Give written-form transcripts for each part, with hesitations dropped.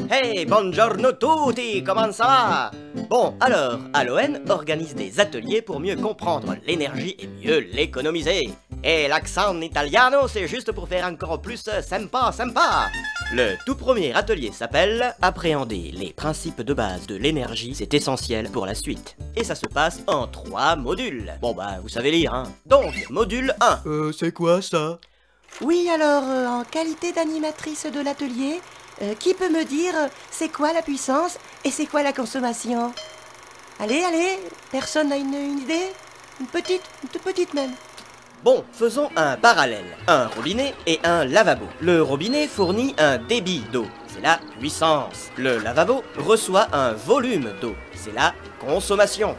Hey, buongiorno tutti, comment ça va? Bon, alors, Aloen organise des ateliers pour mieux comprendre l'énergie et mieux l'économiser. Et l'accent italiano, c'est juste pour faire encore plus sympa. Le tout premier atelier s'appelle « Appréhender les principes de base de l'énergie, c'est essentiel pour la suite ». Et ça se passe en 3 modules. Bon bah, vous savez lire, hein. Donc, module 1. C'est quoi ça? Oui, alors, en qualité d'animatrice de l'atelier, qui peut me dire c'est quoi la puissance et c'est quoi la consommation? Allez, personne n'a une idée? Une toute petite même. Bon, faisons un parallèle. Un robinet et un lavabo. Le robinet fournit un débit d'eau, c'est la puissance. Le lavabo reçoit un volume d'eau, c'est la consommation.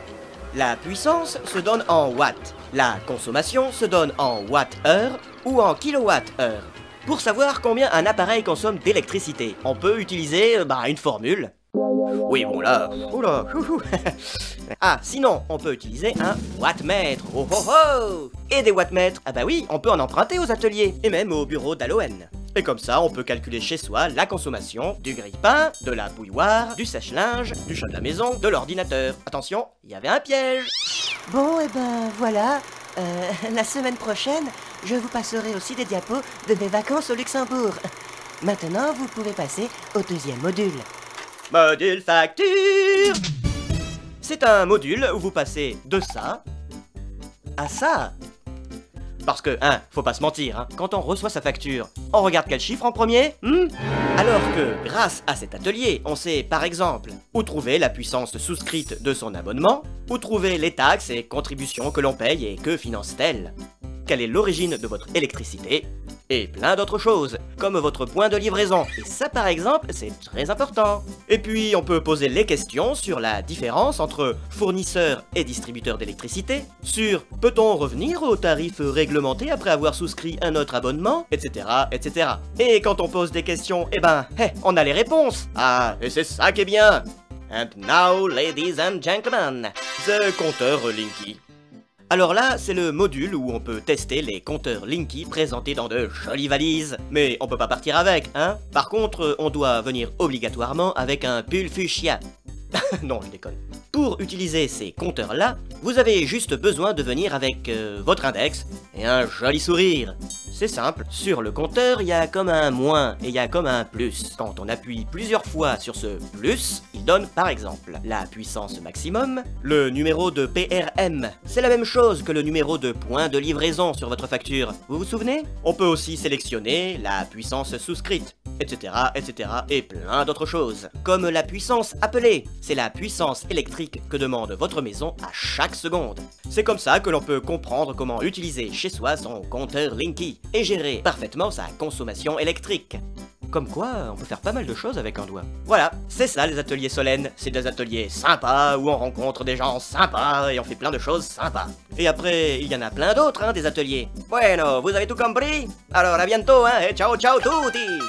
La puissance se donne en watts. La consommation se donne en watts-heure ou en kilowatts-heure. Pour savoir combien un appareil consomme d'électricité, on peut utiliser une formule. Oui, bon là, oula, Ah, sinon, on peut utiliser un wattmètre. Oh oh oh! Et des wattmètres, ah bah oui, on peut en emprunter aux ateliers, et même au bureau d'Aloen. Et comme ça, on peut calculer chez soi la consommation du grille-pain, de la bouilloire, du sèche-linge, du chat de la maison, de l'ordinateur. Attention, il y avait un piège. Bon, et ben voilà, la semaine prochaine, je vous passerai aussi des diapos de mes vacances au Luxembourg. Maintenant, vous pouvez passer au deuxième module. Module facture. C'est un module où vous passez de ça à ça. Parce que, faut pas se mentir, quand on reçoit sa facture, on regarde quel chiffre en premier, Alors que, grâce à cet atelier, on sait par exemple où trouver la puissance souscrite de son abonnement, où trouver les taxes et contributions que l'on paye et que finance-t-elle, quelle est l'origine de votre électricité, et plein d'autres choses, comme votre point de livraison. Et ça par exemple, c'est très important. Et puis on peut poser les questions sur la différence entre fournisseur et distributeur d'électricité, sur peut-on revenir au tarif réglementé après avoir souscrit un autre abonnement, etc. etc. Et quand on pose des questions, on a les réponses. Ah, et c'est ça qui est bien. And now, ladies and gentlemen, the compteur Linky. Alors là, c'est le module où on peut tester les compteurs Linky présentés dans de jolies valises. Mais on peut pas partir avec, hein. Par contre, on doit venir obligatoirement avec un pull fuchsia. Non, je déconne. Pour utiliser ces compteurs-là, vous avez juste besoin de venir avec votre index et un joli sourire. C'est simple, sur le compteur, il y a comme un moins et il y a comme un plus. Quand on appuie plusieurs fois sur ce plus, il donne par exemple la puissance maximum, le numéro de PRM. C'est la même chose que le numéro de point de livraison sur votre facture. Vous vous souvenez? On peut aussi sélectionner la puissance souscrite, etc., etc., et plein d'autres choses. Comme la puissance appelée, c'est la puissance électrique que demande votre maison à chaque seconde. C'est comme ça que l'on peut comprendre comment utiliser chez soi son compteur Linky et gérer parfaitement sa consommation électrique. Comme quoi, on peut faire pas mal de choses avec un doigt. Voilà, c'est ça les ateliers Solène. C'est des ateliers sympas où on rencontre des gens sympas et on fait plein de choses sympas. Et après, il y en a plein d'autres, des ateliers. Bueno, vous avez tout compris? Alors à bientôt, et ciao ciao tutti!